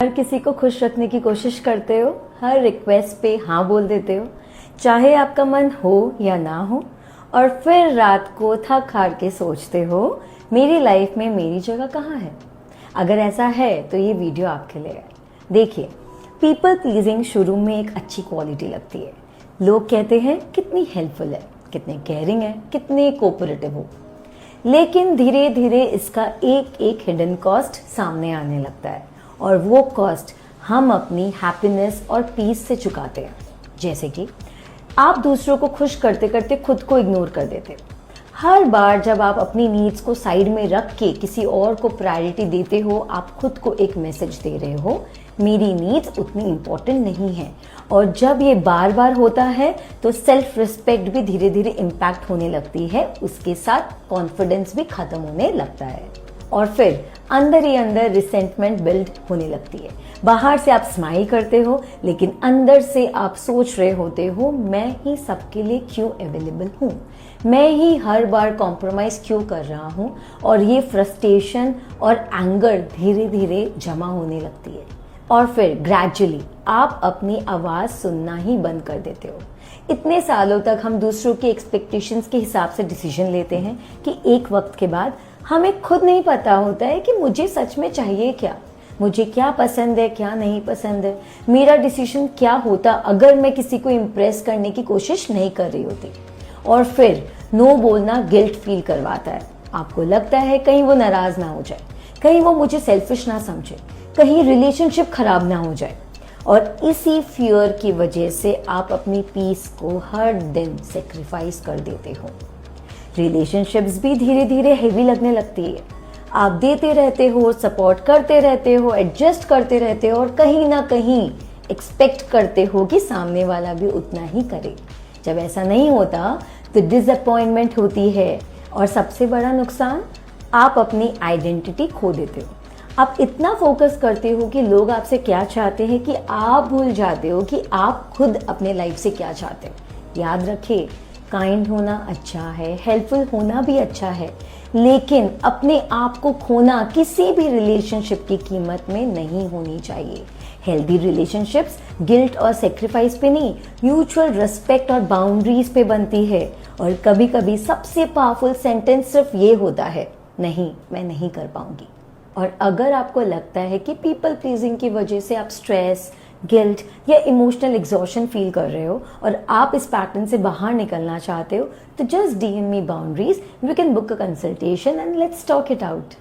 हर किसी को खुश रखने की कोशिश करते हो, हर रिक्वेस्ट पे हाँ बोल देते हो, चाहे आपका मन हो या ना हो, और फिर रात को थक हार के सोचते हो मेरी लाइफ में मेरी जगह कहाँ है। अगर ऐसा है तो ये वीडियो आपके लिए है। देखिए, पीपल प्लीजिंग शुरू में एक अच्छी क्वालिटी लगती है। लोग कहते हैं कितनी हेल्पफुल है, कितने केयरिंग है, कितने कोऑपरेटिव हो, लेकिन धीरे धीरे इसका एक एक हिडन कॉस्ट सामने आने लगता है, और वो कॉस्ट हम अपनी हैप्पीनेस और पीस से चुकाते हैं। जैसे कि आप दूसरों को खुश करते करते खुद को इग्नोर कर देते। हर बार जब आप अपनी नीड्स को साइड में रख के किसी और को प्रायोरिटी देते हो, आप खुद को एक मैसेज दे रहे हो, मेरी नीड्स उतनी इम्पोर्टेंट नहीं है। और जब ये बार बार होता है तो सेल्फ रिस्पेक्ट भी धीरे धीरे इम्पैक्ट होने लगती है, उसके साथ कॉन्फिडेंस भी खत्म होने लगता है, और फिर अंदर ही अंदर रिसेंटमेंट बिल्ड होने लगती है। बाहर से आप स्माइल करते हो, लेकिन अंदर से आप सोच रहे होते हो, मैं ही सबके लिए क्यों अवेलेबल हूँ, मैं ही हर बार कॉम्प्रोमाइज क्यों कर रहा हूँ। और ये फ्रस्ट्रेशन और एंगर धीरे धीरे जमा होने लगती है, और फिर ग्रेजुअली आप अपनी आवाज सुनना ही बंद कर देते हो। इतने सालों तक हम दूसरों के एक्सपेक्टेशंस के हिसाब से डिसीजन लेते हैं कि एक वक्त के बाद हमें खुद नहीं पता होता है कि मुझे सच में चाहिए क्या, मुझे क्या पसंद है, क्या नहीं पसंद है, मेरा डिसीजन क्या होता अगर मैं किसी को इम्प्रेस करने की कोशिश नहीं कर रही होती। और फिर नो बोलना गिल्ट फील करवाता है। आपको लगता है कहीं वो नाराज ना हो जाए, कहीं वो मुझे सेल्फिश ना समझे, कहीं रिलेशनशिप खराब ना हो जाए। और इसी फियर की वजह से आप अपनी पीस को हर दिन सेक्रीफाइस कर देते हो। रिलेशनशिप्स भी धीरे धीरे हेवी लगने लगती है। आप देते रहते हो, सपोर्ट करते रहते हो, एडजस्ट करते रहते हो, और कहीं ना कहीं एक्सपेक्ट करते हो कि सामने वाला भी उतना ही करे। जब ऐसा नहीं होता तो डिसअपॉइंटमेंट होती है, और सबसे बड़ा नुकसान, आप अपनी आइडेंटिटी खो देते हो। आप इतना फोकस करते हो कि लोग आपसे क्या चाहते हैं कि आप भूल जाते हो कि आप खुद अपने लाइफ से क्या चाहते हो। याद रखिए, काइंड होना अच्छा है, हेल्पफुल होना भी अच्छा है, लेकिन अपने आप को खोना किसी भी रिलेशनशिप की कीमत में नहीं होनी चाहिए। हेल्दी रिलेशनशिप्स गिल्ट और सेक्रीफाइस पे नहीं, म्यूचुअल रिस्पेक्ट और बाउंड्रीज पे बनती है। और कभी कभी सबसे पावरफुल सेंटेंस सिर्फ ये होता है, नहीं, मैं नहीं कर पाऊंगी। और अगर आपको लगता है कि पीपल प्लीजिंग की वजह से आप स्ट्रेस, गिल्ट या इमोशनल एग्जॉशन फील कर रहे हो, और आप इस पैटर्न से बाहर निकलना चाहते हो, तो just DM me boundaries, we can book a consultation and let's talk it out.